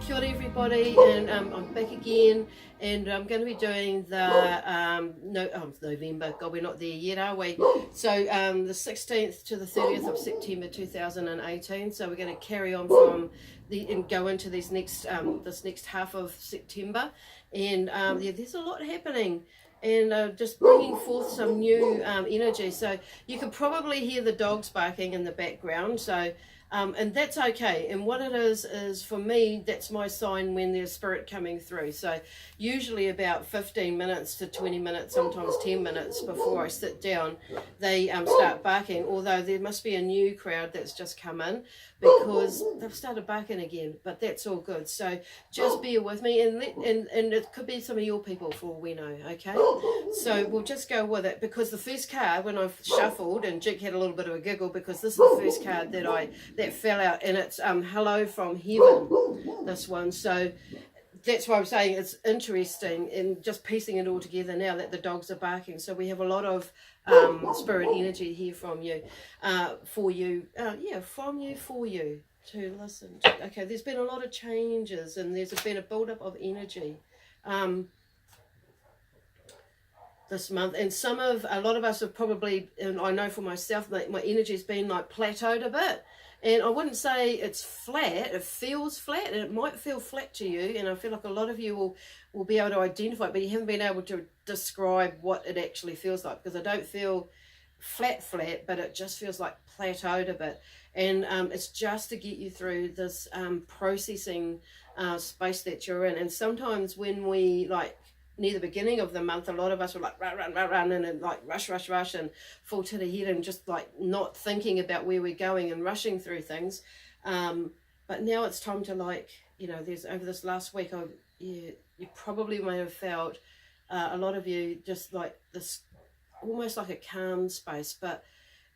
Kia ora everybody, and I'm back again, and I'm going to be doing the November. God, we're not there yet, are we? So the 16th to the 30th of September 2018. So we're going to carry on from and go into this next half of September, and there's a lot happening. And just bringing forth some new energy. So you can probably hear the dogs barking in the background. So and that's okay. And what it is for me, that's my sign when there's spirit coming through. So usually about 15 minutes to 20 minutes, sometimes 10 minutes before I sit down, they start barking. Although there must be a new crowd that's just come in because they've started barking again. But that's all good. So just bear with me, and it could be some of your people for all we know. Okay. So we'll just go with it, because the first card, when I've shuffled, and Jake had a little bit of a giggle because this is the first card that fell out, and it's Hello from Heaven, this one. So that's why I'm saying it's interesting, and just piecing it all together now that the dogs are barking. So we have a lot of spirit energy here from you, for you to listen to. Okay, there's been a lot of changes, and there's been a build-up of energy this month, and a lot of us have probably, and I know for myself, my energy's been like plateaued a bit. And I wouldn't say it's flat, it feels flat, and it might feel flat to you, and I feel like a lot of you will be able to identify it, but you haven't been able to describe what it actually feels like, because I don't feel flat, but it just feels like plateaued a bit. And it's just to get you through this processing space that you're in. And sometimes when we, like, near the beginning of the month, a lot of us were like run and like rush and full to the head, and just like not thinking about where we're going and rushing through things. But now it's time to, like, there's, over this last week, you probably may have felt, a lot of you, just like this, almost like a calm space, but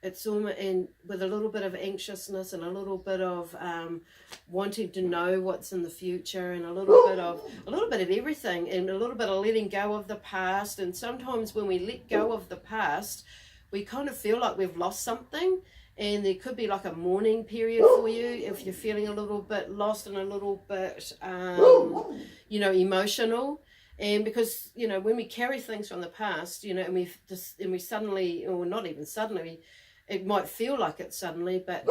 it's almost, and with a little bit of anxiousness and a little bit of wanting to know what's in the future, and a little bit of everything, and a little bit of letting go of the past. And sometimes when we let go of the past, we kind of feel like we've lost something, and there could be like a mourning period for you if you're feeling a little bit lost and a little bit emotional. And because when we carry things from the past, and we suddenly, or not even suddenly, it might feel like it suddenly, but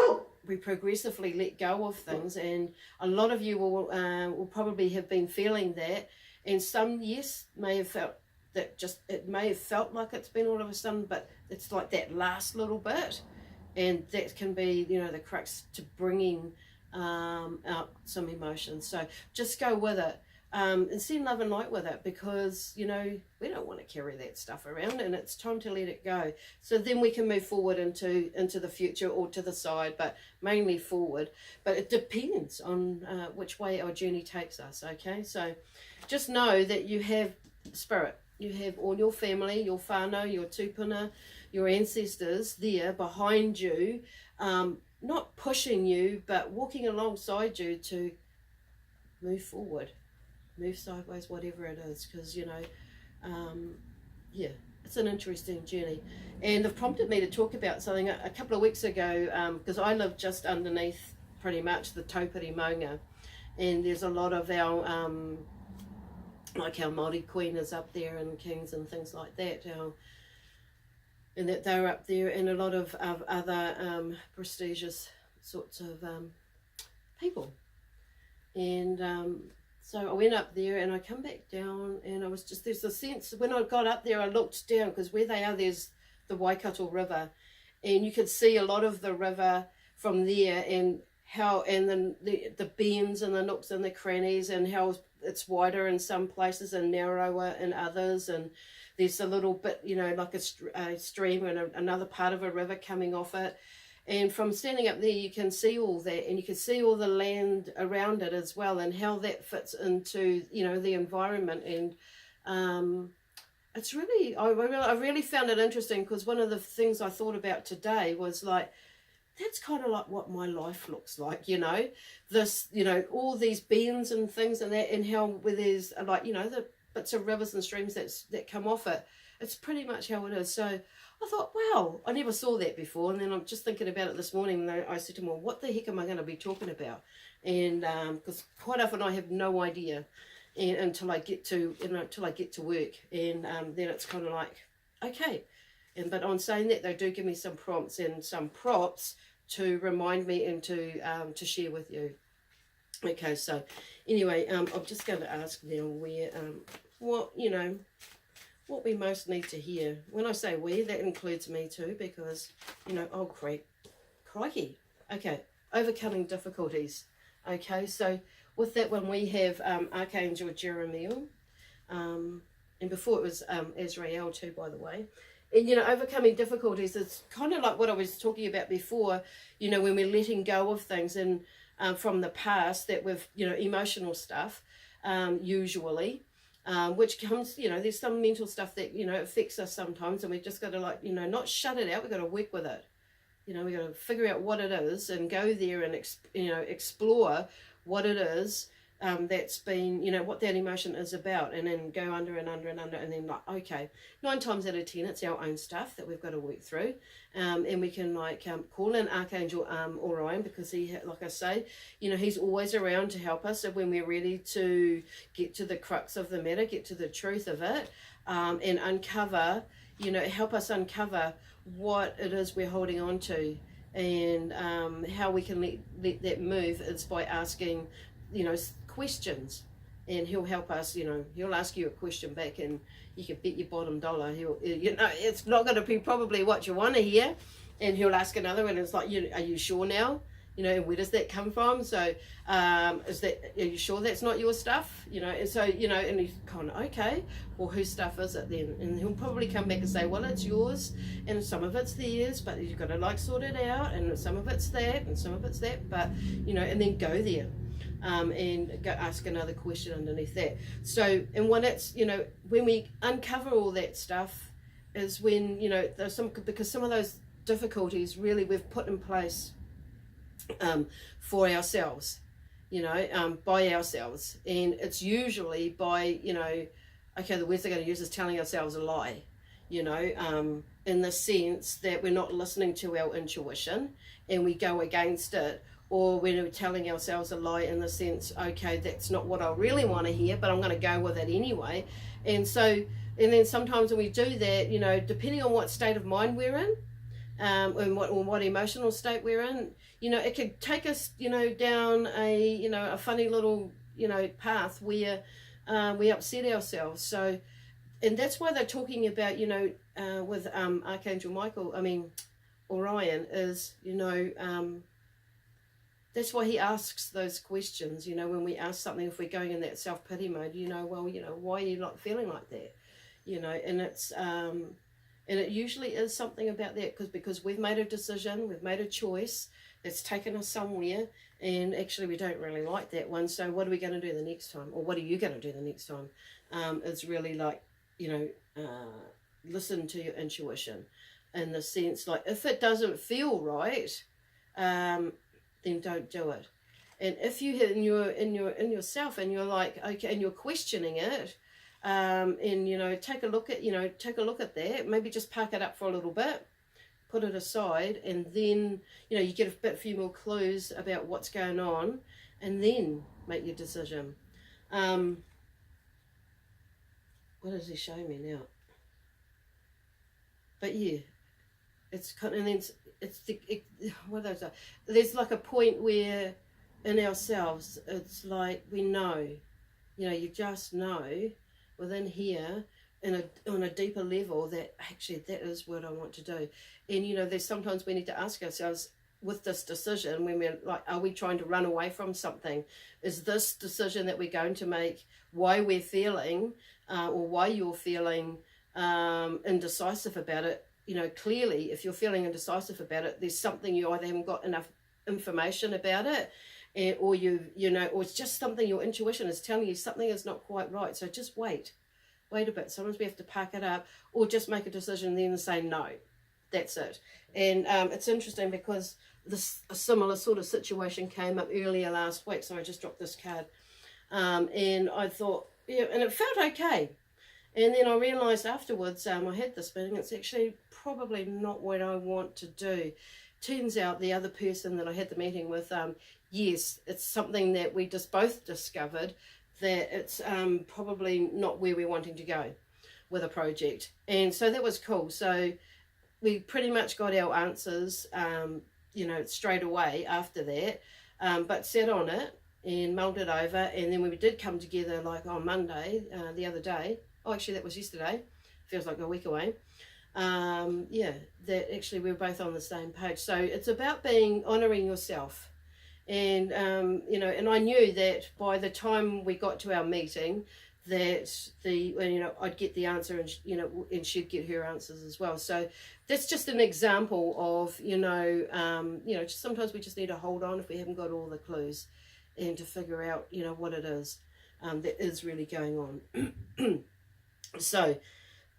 we progressively let go of things. And a lot of you will probably have been feeling that. And some, yes, may have felt that, it may have felt like it's been all of a sudden, but it's like that last little bit. And that can be, the crux to bringing out some emotions. So just go with it. And send love and light with it, because we don't want to carry that stuff around, and it's time to let it go. So then we can move forward into the future, or to the side, but mainly forward. But it depends on which way our journey takes us. Okay, so just know that you have spirit, you have all your family, your whānau, your tupuna, your ancestors there behind you, not pushing you, but walking alongside you to move forward, move sideways, whatever it is, because it's an interesting journey. And they've prompted me to talk about something a couple of weeks ago, because I live just underneath pretty much the taupiri maunga, and there's a lot of our like our Māori Queen is up there, and kings and things like that, and that they're up there, and a lot of other prestigious sorts of people. And so I went up there, and I come back down, and I was just, there's a sense, when I got up there, I looked down, because where they are, there's the Waikato River, and you could see a lot of the river from there, and how, and then the bends and the nooks and the crannies, and how it's wider in some places and narrower in others, and there's a little bit, like a stream and another part of a river coming off it. And from standing up there, you can see all that, and you can see all the land around it as well, and how that fits into, the environment. And it's really, I really found it interesting, because one of the things I thought about today was like, that's kind of like what my life looks like, this, all these bends and things and that, and how where there's like, the bits of rivers and streams that come off it. It's pretty much how it is. So I thought, wow, I never saw that before. And then I'm just thinking about it this morning, and I said to him, well, what the heck am I going to be talking about? And because quite often I have no idea, and until I get to work, and then it's kind of like, okay. And but on saying that, they do give me some prompts and some props to remind me and to share with you. Okay, so anyway, I'm just going to ask now where what we most need to hear. When I say we, that includes me too, because oh crikey. Okay, overcoming difficulties. Okay, so with that one we have Archangel Germain, and before it was Azrael too, by the way. And overcoming difficulties is kind of like what I was talking about before, when we're letting go of things and from the past that we've, emotional stuff, usually, which comes, there's some mental stuff that, affects us sometimes, and we've just got to not shut it out, we've got to work with it. We've got to figure out what it is and go there and, explore what it is that's been, what that emotion is about, and then go under and under and under, and then okay, 9 times out of 10 it's our own stuff that we've got to work through, and we can call in Archangel Orion, because he, like I say, he's always around to help us. So when we're ready to get to the crux of the matter, get to the truth of it, and uncover, help us uncover what it is we're holding on to, and how we can let that move is by asking questions, and he'll help us. He'll ask you a question back, and you can bet your bottom dollar it's not going to be probably what you want to hear, and he'll ask another one, and it's like, are you sure now? Where does that come from? So are you sure that's not your stuff? And so and he's kind of, okay, well, whose stuff is it then? And he'll probably come back and say, well, it's yours, and some of it's theirs, but you've got to sort it out, and some of it's that, and some of it's that, but and then go there. And go ask another question underneath that. So, and when it's, when we uncover all that stuff is when, there's because some of those difficulties really we've put in place for ourselves, by ourselves. And it's usually by, okay, the words they're going to use is telling ourselves a lie, in the sense that we're not listening to our intuition and we go against it. Or when we're telling ourselves a lie in the sense, okay, that's not what I really want to hear, but I'm going to go with it anyway. And so, and then sometimes when we do that, depending on what state of mind we're in, and what emotional state we're in, it could take us, down a funny little, path where we upset ourselves. So, and that's why they're talking about, with Archangel Michael, Orion is, that's why he asks those questions, when we ask something, if we're going in that self-pity mode, why are you not feeling like that? And it's, and it usually is something about that, because we've made a decision, we've made a choice, it's taken us somewhere, and actually we don't really like that one, so what are we going to do the next time? Or what are you going to do the next time? It's really listen to your intuition, in the sense, if it doesn't feel right, then don't do it. And if you hit in yourself, and you're like, okay, and you're questioning it, and take a look at that, maybe just park it up for a little bit, put it aside, and then you get a few more clues about what's going on, and then make your decision. What does he show me now? But yeah, it's kind of, and then what are those? There's a point where in ourselves it's like we know, you just know within here, on a deeper level, that actually that is what I want to do. And there's sometimes we need to ask ourselves, with this decision, when we're like, are we trying to run away from something? Is this decision that we're going to make why we're feeling, or why you're feeling indecisive about it? Clearly, if you're feeling indecisive about it, there's something you either haven't got enough information about it, or or it's just something your intuition is telling you something is not quite right. So just wait a bit. Sometimes we have to pack it up, or just make a decision and then say no. That's it. And it's interesting, because a similar sort of situation came up earlier last week. So I just dropped this card, and I thought, yeah, and it felt okay. And then I realised afterwards, I had this feeling, it's actually probably not what I want to do. Turns out the other person that I had the meeting with, yes, it's something that we just both discovered, that it's probably not where we're wanting to go with a project. And so that was cool. So we pretty much got our answers, you know, straight away after that, but sat on it and mulled it over. And then when we did come together, like on Monday, the other day, oh, actually that was yesterday, feels like a week away, yeah, that actually we were both on the same page. So it's about honouring yourself. And, you know, and I knew that by the time we got to our meeting, that you know, I'd get the answer, and, you know, and she'd get her answers as well. So that's just an example of, you know, just sometimes we just need to hold on if we haven't got all the clues, and to figure out, you know, what it is that is really going on. So,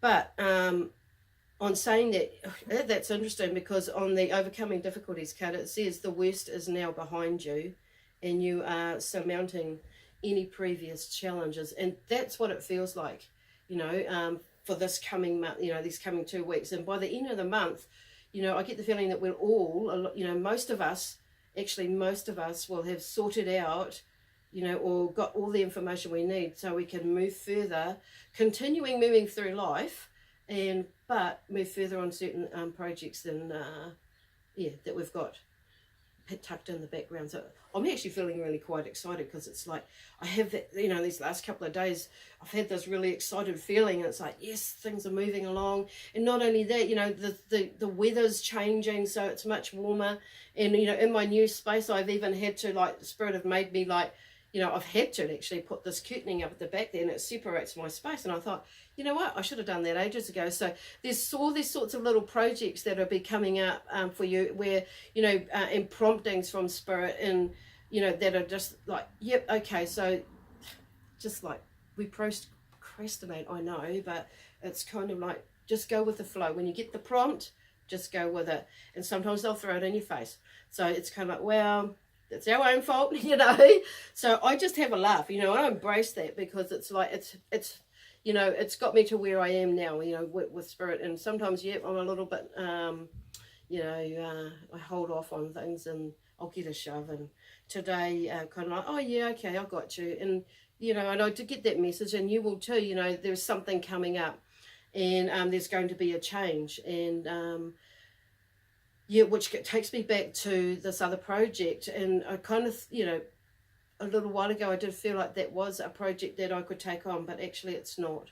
but on saying that, that's interesting, because on the overcoming difficulties card, it says the worst is now behind you and you are surmounting any previous challenges. And that's what it feels like, you know, for this coming month, you know, these coming 2 weeks. And by the end of the month, you know, I get the feeling that we'll all, you know, most of us will have sorted out, you know, or got all the information we need so we can move further, moving through life, but move further on certain projects than, that we've got tucked in the background. So I'm actually feeling really quite excited, because it's like I have that, you know, these last couple of days I've had this really excited feeling, and it's like, yes, things are moving along. And not only that, you know, the weather's changing, so it's much warmer. And, you know, in my new space, I've even had to, like, the Spirit have made me, like, you know, I've had to actually put this curtaining up at the back there, and it separates my space. And I thought, you know what, I should have done that ages ago. So there's all these sorts of little projects that will be coming up for you, where, you know, and promptings from Spirit, and, you know, that are just like, yep, okay. So just like we procrastinate, I know, but it's kind of like, just go with the flow. When you get the prompt, just go with it. And sometimes they'll throw it in your face. So it's kind of like, well, it's our own fault, you know. So I just have a laugh, you know, and I embrace that, because it's like, it's you know, it's got me to where I am now, you know, with Spirit. And sometimes, yep, I'm a little bit, you know, I hold off on things, and I'll get a shove. And today, kind of like, oh yeah, okay, I got you. And, you know, and I did get that message, and you will too, you know, there's something coming up, and there's going to be a change. And, yeah, which takes me back to this other project. And I kind of, you know, a little while ago, I did feel like that was a project that I could take on, but actually it's not.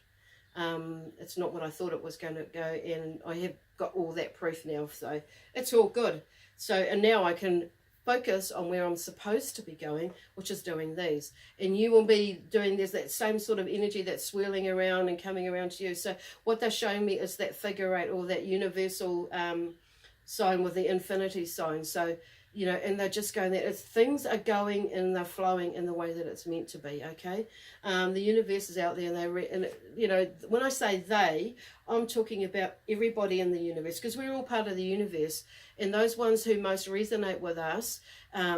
It's not what I thought it was going to go, and I have got all that proof now, so it's all good. So, and now I can focus on where I'm supposed to be going, which is doing these. And you will be doing, there's that same sort of energy that's swirling around and coming around to you. So what they're showing me is that figure eight, or that universal sign with the infinity sign. So, you know, and they're just going there. Things are going and they're flowing in the way that it's meant to be, okay? The universe is out there, and you know, when I say they, I'm talking about everybody in the universe, because we're all part of the universe. And those ones who most resonate with us,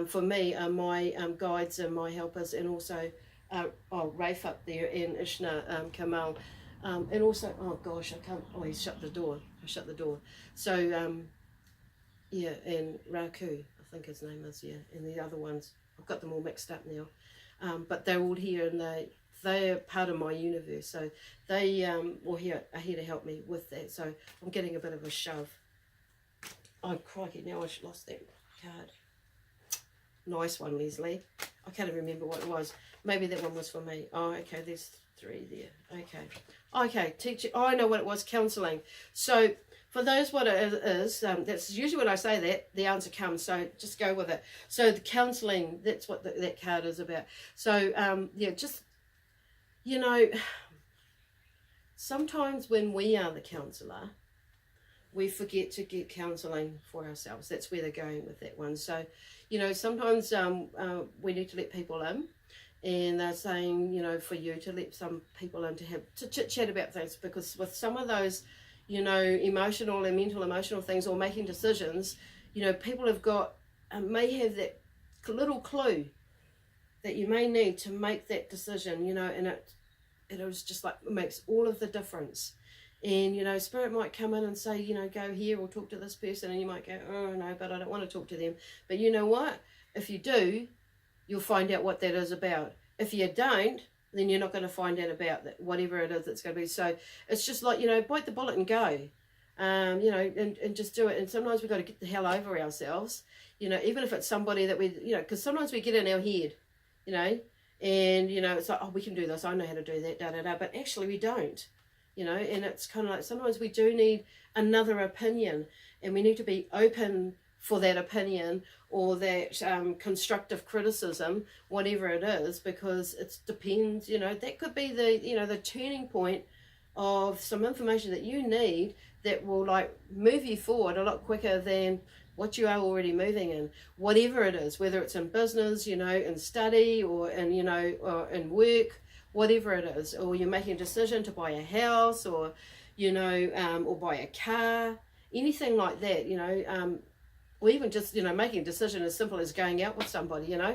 for me, are my guides and my helpers, and also Rafe up there, and Ishna, Kamal, and also, oh gosh, I can't, oh, he's shut the door. I shut the door. So, yeah, and Raku, I think his name is, yeah, and the other ones, I've got them all mixed up now, but they're all here, and they're part of my universe, so they are here to help me with that. So I'm getting a bit of a shove. Oh crikey, now I've lost that card. Nice one, Lesley. I can't remember what it was. Maybe that one was for me. Oh, okay, there's 3 there. Okay, teacher. Oh, I know what it was, counselling. So for those, what it is, that's usually when I say that, the answer comes, so just go with it. So the counselling, that's what that card is about. So, yeah, just, you know, sometimes when we are the counsellor, we forget to get counselling for ourselves. That's where they're going with that one. So, you know, sometimes we need to let people in, and they're saying, you know, for you to let some people in to chit-chat about things, because with some of those, you know, emotional and mental emotional things, or making decisions, you know, people have got, may have that little clue that you may need to make that decision, you know, and it was just like, it makes all of the difference. And, you know, Spirit might come in and say, you know, go here or talk to this person. And you might go, oh, no, but I don't want to talk to them. But you know what? If you do, you'll find out what that is about. If you don't, then you're not going to find out about that, whatever it is that's going to be. So it's just like, you know, bite the bullet and go. You know, and just do it. And sometimes we've got to get the hell over ourselves, you know, even if it's somebody that we, you know, because sometimes we get in our head, you know, and, you know, it's like, oh, we can do this. I know how to do that, da, da, da. But actually we don't. You know, and it's kind of like sometimes we do need another opinion, and we need to be open for that opinion or that constructive criticism, whatever it is, because it depends, you know, that could be the, you know, the turning point of some information that you need that will like move you forward a lot quicker than what you are already moving in, whatever it is, whether it's in business, you know, in study or in, you know, or in work, whatever it is, or you're making a decision to buy a house or, you know, or buy a car, anything like that, you know, or even just, you know, making a decision as simple as going out with somebody, you know,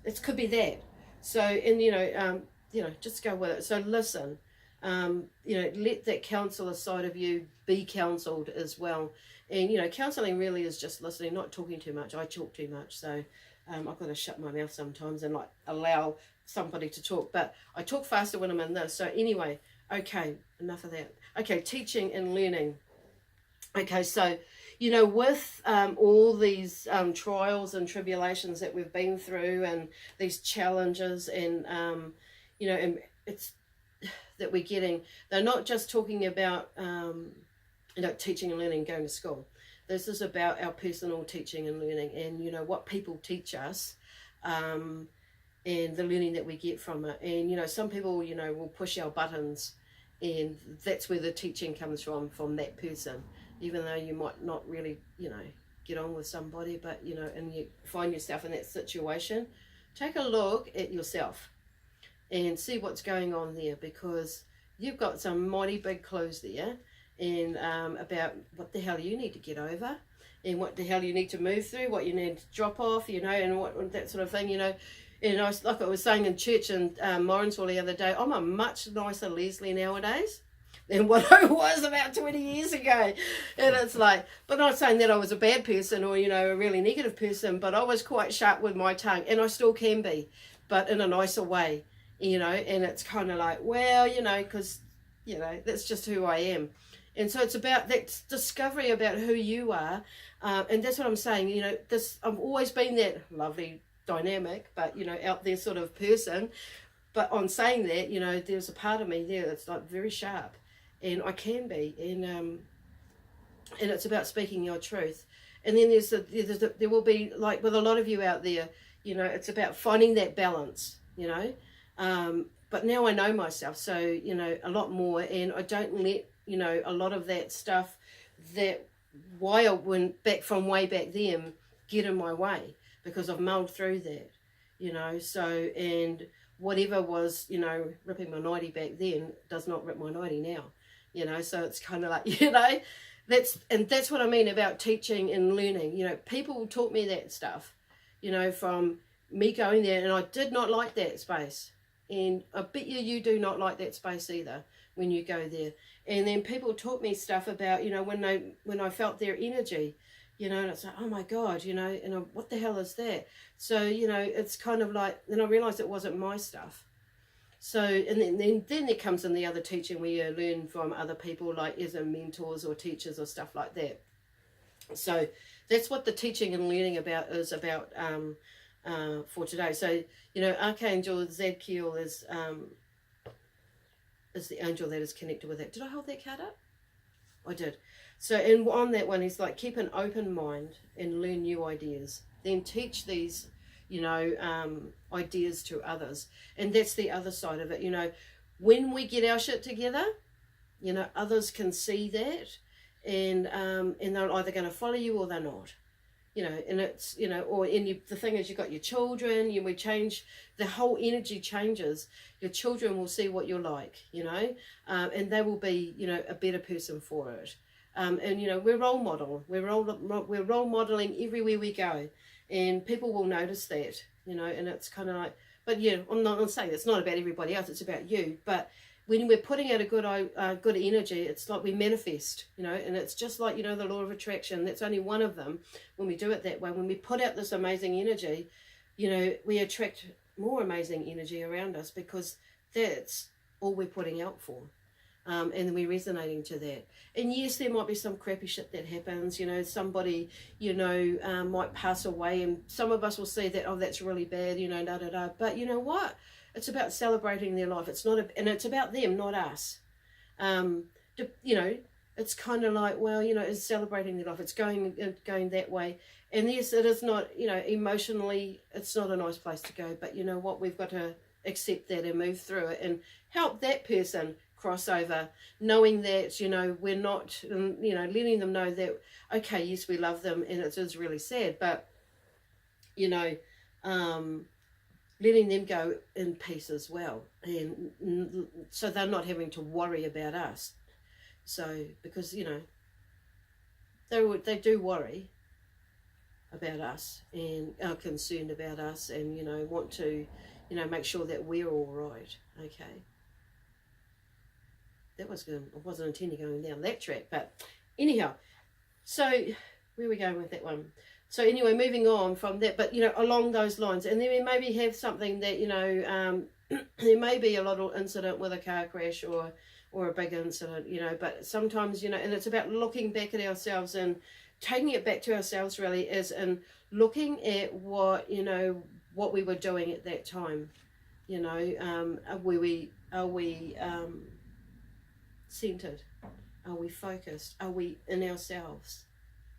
it could be that. So, and, you know, just go with it. So listen, you know, let that counselor side of you be counseled as well. And, you know, counseling really is just listening, not talking too much. I talk too much, so I've got to shut my mouth sometimes and like allow somebody to talk, but I talk faster when I'm in this. So anyway, okay, enough of that. Okay, teaching and learning. Okay, so, you know, with all these trials and tribulations that we've been through and these challenges and, you know, and it's that we're getting, they're not just talking about, you know, teaching and learning, going to school. This is about our personal teaching and learning and, you know, what people teach us, and the learning that we get from it. And, you know, some people, you know, will push our buttons, and that's where the teaching comes from that person, even though you might not really, you know, get on with somebody, but, you know, and you find yourself in that situation, take a look at yourself and see what's going on there, because you've got some mighty big clues there, and about what the hell you need to get over, and what the hell you need to move through, what you need to drop off, you know, and what that sort of thing, you know. And like I was saying in church in Morrinsville the other day, I'm a much nicer Lesley nowadays than what I was about 20 years ago. And it's like, but not saying that I was a bad person or, you know, a really negative person, but I was quite sharp with my tongue, and I still can be, but in a nicer way, you know. And it's kind of like, well, you know, because, you know, that's just who I am. And so it's about that discovery about who you are. And that's what I'm saying, you know, I've always been that lovely, dynamic, but, you know, out there sort of person. But on saying that, you know, there's a part of me there that's like very sharp, and I can be. And it's about speaking your truth. And then there will be, like with a lot of you out there, you know, it's about finding that balance, you know. But now I know myself, so, you know, a lot more, and I don't let, you know, a lot of that stuff that why I went back from way back then get in my way, because I've mulled through that, you know. So, and whatever was, you know, ripping my nightie back then does not rip my nightie now, you know. So it's kind of like, you know, that's what I mean about teaching and learning. You know, people taught me that stuff, you know, from me going there, and I did not like that space. And I bet you do not like that space either when you go there. And then people taught me stuff about, you know, when I felt their energy, you know, and it's like, oh my God, you know, and what the hell is that? So, you know, it's kind of like, then I realized it wasn't my stuff. So, and then there comes in the other teaching where you learn from other people, like as a mentors or teachers or stuff like that. So that's what the teaching and learning about is about for today. So, you know, Archangel Zadkiel is the angel that is connected with that. Did I hold that card up? I did. So, and on that one, he's like, keep an open mind and learn new ideas. Then teach these, you know, ideas to others. And that's the other side of it. You know, when we get our shit together, you know, others can see that, and they're either going to follow you or they're not. You know, and it's, you know, or the thing is, you've got your children, we change, the whole energy changes. Your children will see what you're like, you know, and they will be, you know, a better person for it. And, you know, we're role model. We're role modeling everywhere we go, and people will notice that, you know. And it's kind of like, But yeah, I'm not saying it's not about everybody else, it's about you. But when we're putting out a good energy, it's like we manifest, you know, and it's just like, you know, the law of attraction. That's only one of them. When we do it that way, when we put out this amazing energy, you know, we attract more amazing energy around us, because that's all we're putting out for. And then we're resonating to that. And yes, there might be some crappy shit that happens, you know, somebody, you know, might pass away, and some of us will see that, oh, that's really bad, you know, da-da-da. But you know what? It's about celebrating their life. It's not, and it's about them, not us. You know, it's kind of like, well, you know, it's celebrating their life. It's going that way. And yes, it is not, you know, emotionally, it's not a nice place to go. But you know what? We've got to accept that and move through it and help that person cross over, knowing that, you know, we're not, you know, letting them know that, okay, yes, we love them and it is really sad, but, you know, letting them go in peace as well. And so they're not having to worry about us. So, because, you know, they do worry about us and are concerned about us and, you know, want to, you know, make sure that we're all right. Okay. That was good. I wasn't intending going down that track, but anyhow, so where are we going with that one? So anyway, moving on from that, but you know, along those lines, and then we maybe have something that, you know, there may be a little incident with a car crash or a big incident, you know, but sometimes, you know, and it's about looking back at ourselves and taking it back to ourselves, really, is in looking at what, you know, what we were doing at that time, you know, are we centered? Are we focused? Are we in ourselves?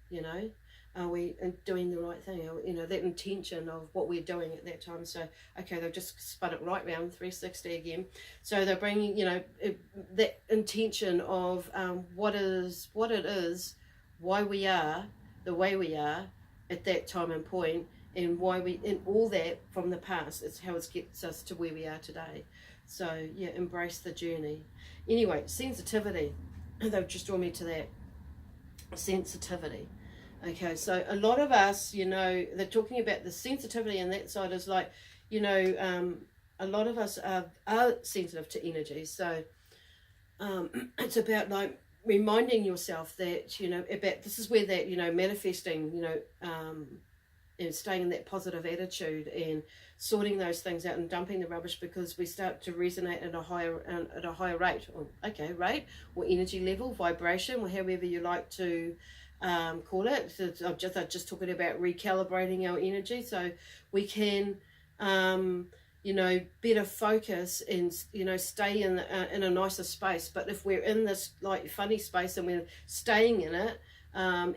You know, are we doing the right thing? You know, that intention of what we're doing at that time. So, okay, they've just spun it right round 360 again. So they're bringing, you know, that intention of what it is, why we are the way we are at that time and point, and why we, and all that from the past. It's how it gets us to where we are today. So yeah, embrace the journey. Anyway, sensitivity. They've just drawn me to that. Sensitivity. Okay, so a lot of us, you know, they're talking about the sensitivity, and that side is like, you know, a lot of us are sensitive to energy. So it's about like reminding yourself that, you know, about, this is where that, you know, manifesting, you know, and staying in that positive attitude and sorting those things out and dumping the rubbish, because we start to resonate at a higher rate, or rate or energy level, vibration, or however you like to call it. So I'm just talking about recalibrating our energy so we can you know, better focus and, you know, stay in a nicer space. But if we're in this like funny space and we're staying in it,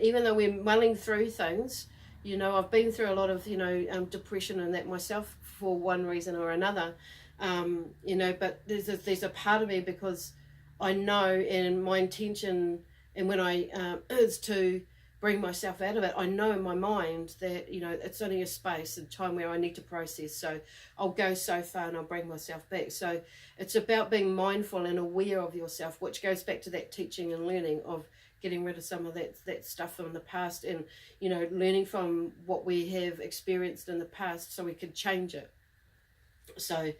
even though we're mulling through things, you know, I've been through a lot of, you know, depression and that myself for one reason or another, you know, but there's a part of me, because I know, and my intention, and when I is to bring myself out of it, I know in my mind that, you know, it's only a space and time where I need to process. So I'll go so far and I'll bring myself back. So it's about being mindful and aware of yourself, which goes back to that teaching and learning of getting rid of some of that stuff from the past, and, you know, learning from what we have experienced in the past so we could change it. So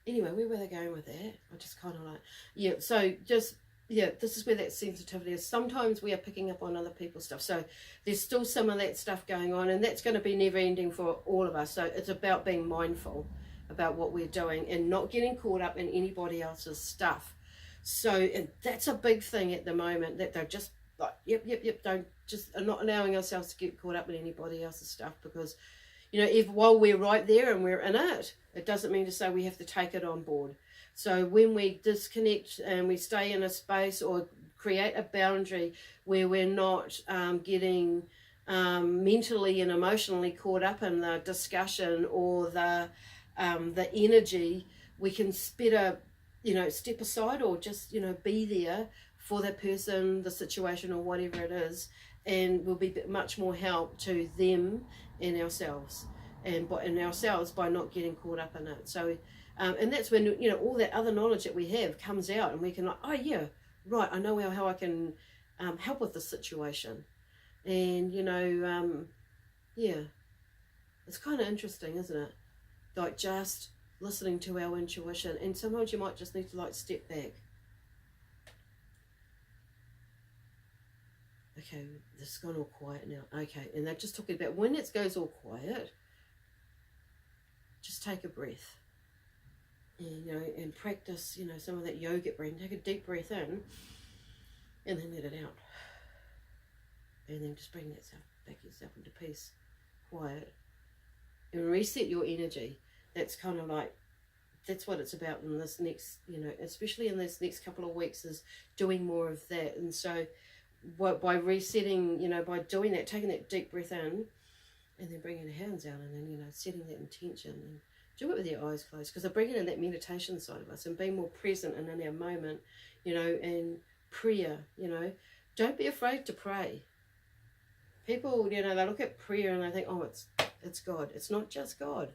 anyway, where were they going with that? I just kind of like, yeah, so just, yeah, this is where that sensitivity is. Sometimes we are picking up on other people's stuff. So there's still some of that stuff going on, and that's going to be never ending for all of us. So it's about being mindful about what we're doing and not getting caught up in anybody else's stuff. So, and that's a big thing at the moment, that they're just like, yep, don't, just not allowing ourselves to get caught up in anybody else's stuff, because, you know, if while we're right there and we're in it, it doesn't mean to say we have to take it on board. So when we disconnect and we stay in a space or create a boundary where we're not getting mentally and emotionally caught up in the discussion or the energy, we can better, you know, step aside, or just, you know, be there for that person, the situation, or whatever it is, and we'll be much more help to them and ourselves, and ourselves by not getting caught up in it. So, and that's when, you know, all that other knowledge that we have comes out, and we can like, oh yeah, right, I know how I can help with this situation, and, you know, yeah, it's kind of interesting, isn't it? Like just listening to our intuition. And sometimes you might just need to like step back. Okay, this is gone all quiet now. Okay, and they're just talking about when it goes all quiet, just take a breath. And, and practice, some of that yoga breathing. Take a deep breath in and then let it out. And then just bring that back yourself into peace, quiet, and reset your energy. That's kind of like, that's what it's about in this next, especially in this next couple of weeks, is doing more of that. And so by resetting, by doing that, taking that deep breath in and then bringing the hands out and then, setting that intention, and do it with your eyes closed, because they're bringing in that meditation side of us and being more present and in our moment, and prayer, don't be afraid to pray. People, they look at prayer and they think, oh, it's God. It's not just God.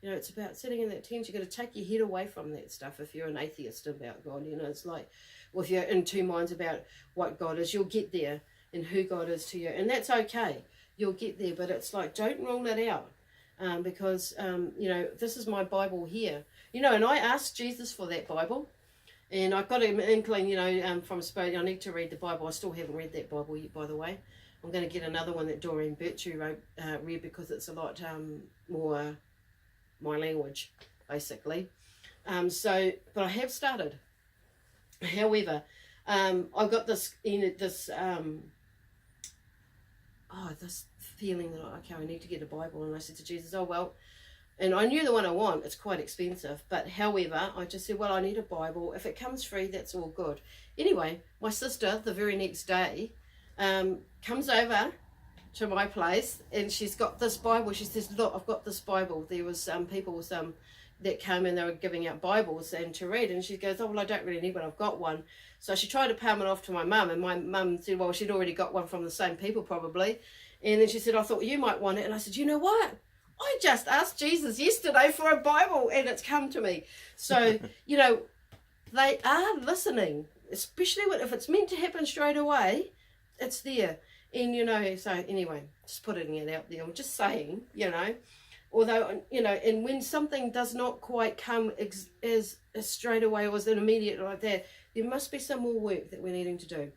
It's about sitting in that tent. You've got to take your head away from that stuff if you're an atheist about God. It's like, well, if you're in two minds about what God is, you'll get there and who God is to you. And that's okay. You'll get there. But it's like, don't rule it out. Because, this is my Bible here. And I asked Jesus for that Bible. And I got an inkling, from Spirit, I need to read the Bible. I still haven't read that Bible yet, by the way. I'm going to get another one that Doreen Birchie read, because it's a lot more my language, basically. But I have started. However, I've got this feeling that, okay, I need to get a Bible. And I said to Jesus, oh, well, and I knew the one I want, it's quite expensive. But however, I just said, well, I need a Bible. If it comes free, that's all good. Anyway, my sister, the very next day, comes over to my place, and she's got this Bible. She says, look, I've got this Bible. There was people that came in, they were giving out Bibles and to read, and she goes, oh, well, I don't really need one, I've got one. So she tried to palm it off to my mum, and my mum said, well, she'd already got one from the same people probably. And then she said, I thought, well, you might want it. And I said, you know what? I just asked Jesus yesterday for a Bible, and it's come to me. So, they are listening, especially if it's meant to happen straight away, it's there. And, so anyway, just putting it out there. I'm just saying, although, and when something does not quite come as straight away or as an immediate like that, there must be some more work that we're needing to do.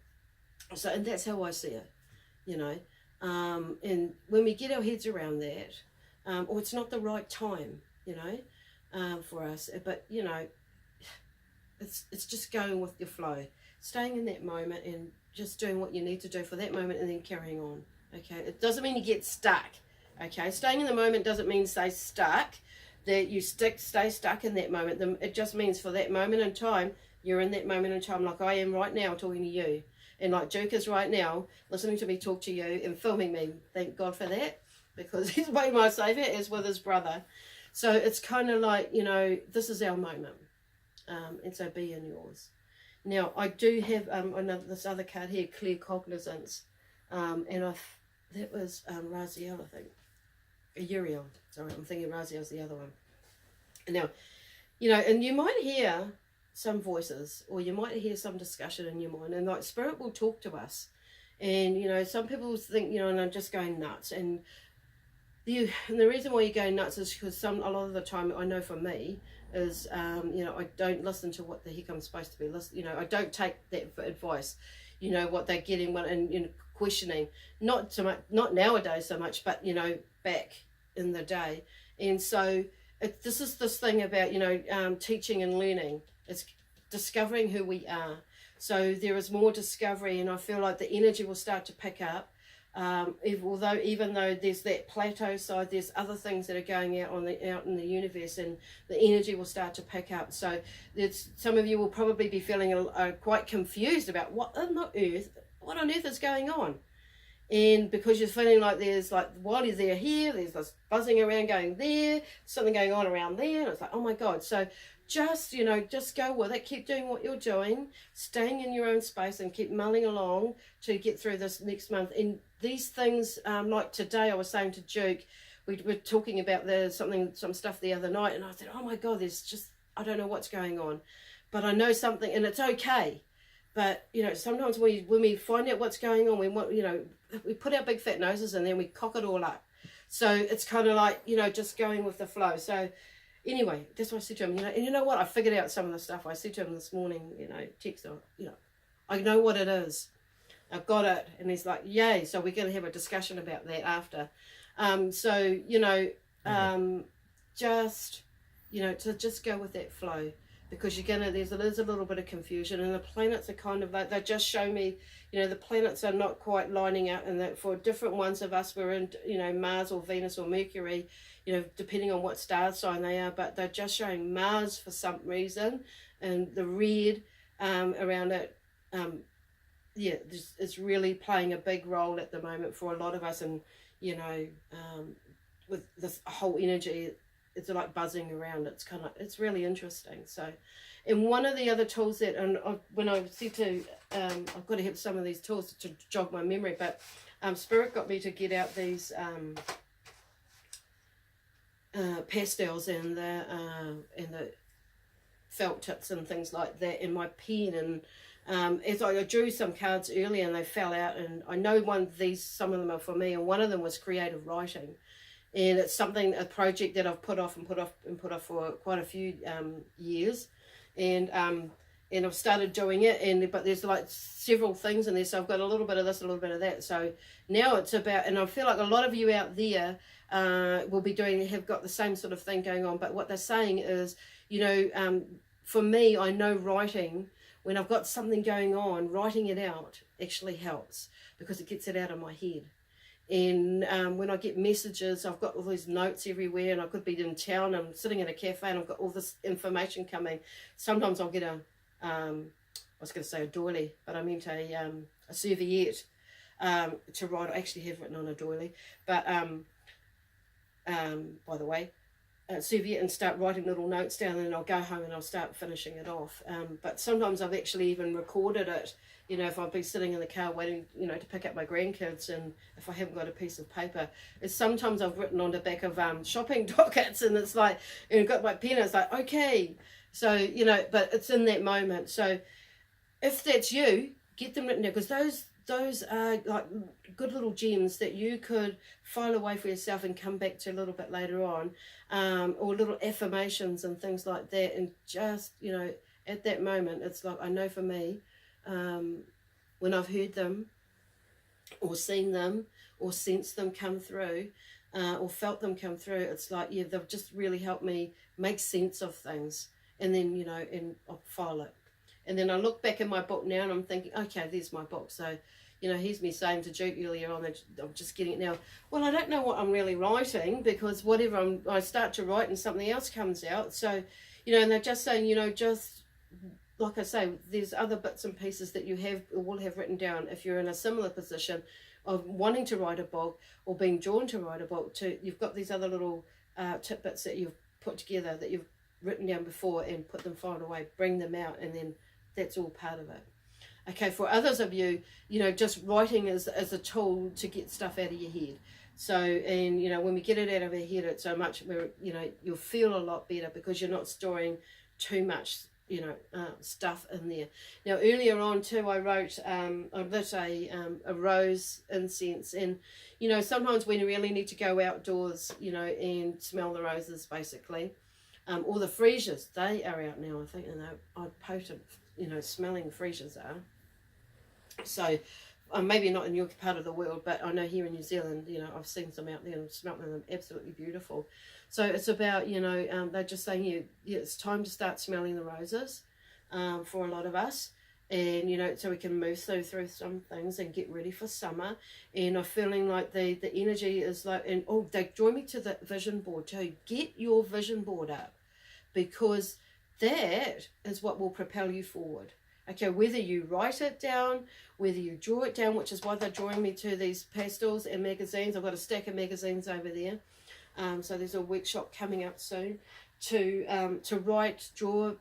So, and that's how I see it, and when we get our heads around that, or it's not the right time, for us, but, it's just going with your flow, staying in that moment and just doing what you need to do for that moment and then carrying on, okay? It doesn't mean you get stuck, okay? Staying in the moment doesn't mean stay stuck, that you stay stuck in that moment. It just means for that moment in time, you're in that moment in time, like I am right now talking to you. And like Duke is right now, listening to me talk to you and filming me. Thank God for that, because he's way more safer, as with his brother. So it's kind of like, this is our moment. And so be in yours. Now, I do have this other card here, Clear Cognizance. And that was Raziel, I think. Uriel. Sorry, I'm thinking Raziel's the other one. Now, and you might hear some voices, or you might hear some discussion in your mind, and like Spirit will talk to us. And, some people think, and I'm just going nuts. And the reason why you're going nuts is because a lot of the time, I know for me, is, I don't listen to what the heck I'm supposed to be listening. I don't take that advice, what they're getting and questioning. Not so much, not nowadays so much, but, back in the day. And so this is this thing about, teaching and learning. It's discovering who we are. So there is more discovery, and I feel like the energy will start to pick up. Even though there's that plateau side, there's other things that are going out in the universe, and the energy will start to pick up. So some of you will probably be feeling quite confused about what on earth is going on. And because you're feeling like there's like, while you're here, there's this buzzing around going there, something going on around there, and it's like, oh my God. So just go with it, keep doing what you're doing, staying in your own space, and keep mulling along to get through this next month. And these things, like today, I was saying to Duke, we were talking about some stuff the other night, and I said, oh my God, I don't know what's going on, but I know something, and it's okay. But, sometimes when we find out what's going on, we put our big fat noses and then we cock it all up. So it's kind of like, just going with the flow. So, anyway, that's what I said to him, and you know what, I figured out some of the stuff. I said to him this morning, text, I know what it is. I've got it. And he's like, yay. So we're going to have a discussion about that after. Just go with that flow, because there's a little bit of confusion, and the planets are kind of like, they just show me, the planets are not quite lining up, and that for different ones of us, we're in, Mars or Venus or Mercury, depending on what star sign they are, but they're just showing Mars for some reason, and the red around it, it's really playing a big role at the moment for a lot of us, and with this whole energy, it's like buzzing around. It's really interesting. So, and one of the other tools that, when I said to, I've got to have some of these tools to jog my memory, but Spirit got me to get out these pastels and the felt tips and things like that, in my pen, and as I drew some cards earlier and they fell out, and I know some of them are for me, and one of them was creative writing, and it's a project that I've put off for quite a few years, and I've started doing it, but there's like several things in there, so I've got a little bit of this, a little bit of that. So now it's about, and I feel like a lot of you out there have got the same sort of thing going on, but what they're saying is, for me, I know writing, when I've got something going on, writing it out actually helps, because it gets it out of my head. And when I get messages, I've got all these notes everywhere, and I could be in town, I'm sitting in a cafe, and I've got all this information coming. Sometimes I'll get I was going to say a doily, but I meant a serviette to write. I actually have written on a doily, but by the way, serviette, and start writing little notes down, and then I'll go home and I'll start finishing it off. But sometimes I've actually even recorded it, if I've been sitting in the car waiting, to pick up my grandkids, and if I haven't got a piece of paper, sometimes I've written on the back of shopping dockets, and it's like, and I've got my pen, it's like, okay. So, but it's in that moment. So if that's you, get them written down, because those are like good little gems that you could file away for yourself and come back to a little bit later on, or little affirmations and things like that. And just, at that moment, it's like, I know for me, when I've heard them or seen them or sensed them come through, or felt them come through, it's like, they've just really helped me make sense of things. And then, and I'll file it. And then I look back in my book now, and I'm thinking, okay, there's my book. So, here's me saying to Duke earlier on that I'm just getting it now. Well, I don't know what I'm really writing, because whatever I start to write and something else comes out. So, and they're just saying, just like I say, there's other bits and pieces that you have or will have written down if you're in a similar position of wanting to write a book or being drawn to write a book. You've got these other little tidbits that you've put together, that you've written down before, and put them filed away, bring them out, and then that's all part of it. Okay, for others of you, just writing is a tool to get stuff out of your head. So, and when we get it out of our head, it's so much where you'll feel a lot better, because you're not storing too much stuff in there. Now earlier on too, I wrote I lit a rose incense, and sometimes we really need to go outdoors, and smell the roses, basically. Or the freesias, they are out now, I think, and they're potent, smelling freesias are. So maybe not in your part of the world, but I know here in New Zealand, I've seen some out there and smelt them, absolutely beautiful. So it's about, they're just saying, it's time to start smelling the roses for a lot of us. And, so we can move through some things and get ready for summer. And I'm feeling like the energy is like, and they join me to the vision board too. Get your vision board up, because that is what will propel you forward. Okay, whether you write it down, whether you draw it down, which is why they're drawing me to these pastels and magazines. I've got a stack of magazines over there. So there's a workshop coming up soon to write, draw,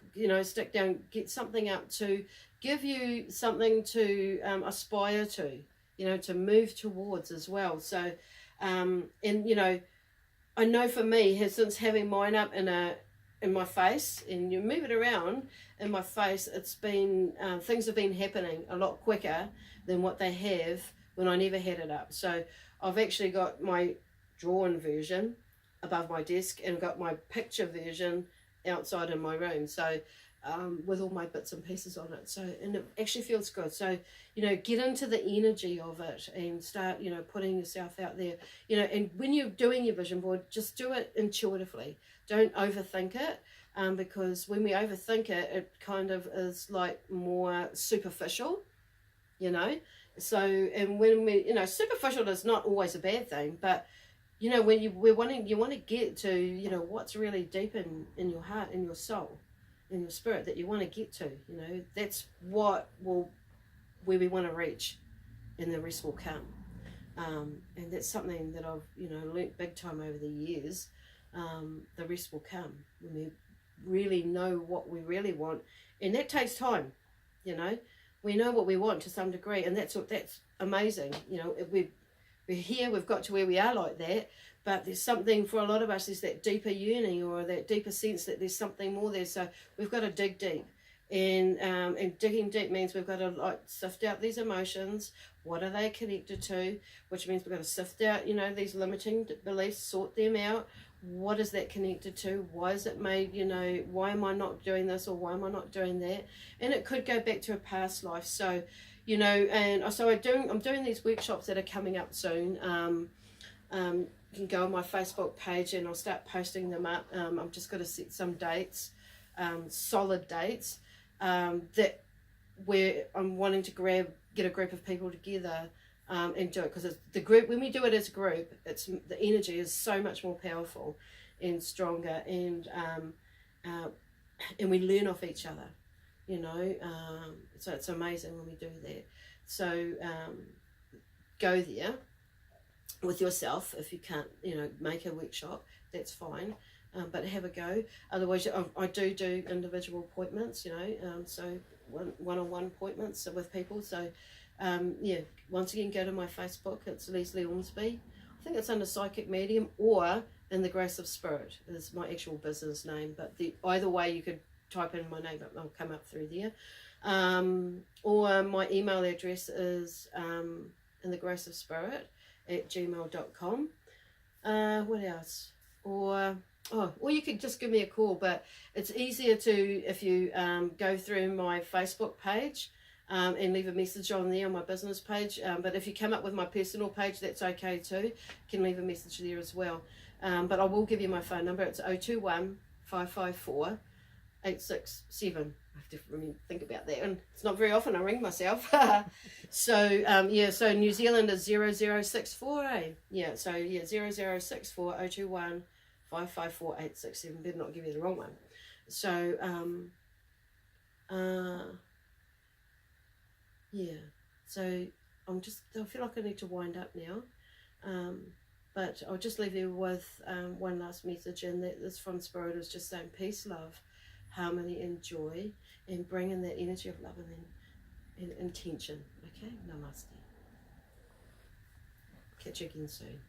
stick down, get something up to give you something to aspire to move towards as well. So, and I know for me, since having mine up in my face, and you move it around in my face, it's been things have been happening a lot quicker than what they have when I never had it up. So I've actually got my drawn version above my desk, and got my picture version outside in my room. So with all my bits and pieces on it. So, and it actually feels good. So, you know, get into the energy of it and start, you know, putting yourself out there, you know, and when you're doing your vision board, just do it intuitively. Don't overthink it, because when we overthink it, it kind of is like more superficial, you know. So, and when we, you know, superficial is not always a bad thing, but you know, when you want to get to, you know, what's really deep in your heart, in your soul, in your spirit, that you want to get to, you know, that's what will, where we want to reach, and the rest will come. And that's something that I've, you know, learnt big time over the years. The rest will come when we really know what we really want, and that takes time. You know, we know what we want to some degree, and that's amazing. You know, we're here, we've got to where we are like that, but there's something, for a lot of us, there's that deeper yearning or that deeper sense that there's something more there. So we've got to dig deep, and digging deep means we've got to like sift out these emotions. What are they connected to? Which means we've got to sift out, you know, these limiting beliefs, sort them out. What is that connected to? Why is it made, you know, why am I not doing this, or why am I not doing that? And it could go back to a past life. So, you know, and so I'm doing these workshops that are coming up soon. You can go on my Facebook page and I'll start posting them up. I'm just going to set some dates, solid dates, that where I'm wanting to get a group of people together and do it, because the group, when we do it as a group, it's the energy is so much more powerful and stronger, and we learn off each other. You know, so it's amazing when we do that. So go there with yourself. If you can't, you know, make a workshop, that's fine, but have a go. Otherwise, I do individual appointments, you know, so one-on-one appointments with people. So yeah, once again, go to my Facebook. It's Lesley Ormsby. I think it's under Psychic Medium, or In the Grace of Spirit is my actual business name, but either way you could type in my name, I'll come up through there. Or my email address is inthegraceofspirit@gmail.com. What else? Or you could just give me a call, but it's easier to, if you go through my Facebook page and leave a message on there on my business page. But if you come up with my personal page, that's okay too. You can leave a message there as well. But I will give you my phone number. It's 021 554 867. I have to really think about that, and it's not very often I ring myself. So yeah, so New Zealand is 0064, eh? Yeah, so yeah, 0064 021 554 867. Better not give you the wrong one. So yeah, so I feel like I need to wind up now, but I'll just leave you with one last message, and that is from Spirit. Is just saying peace, love, harmony and joy, and bring in that energy of love and intention. Okay, namaste. Catch you again soon.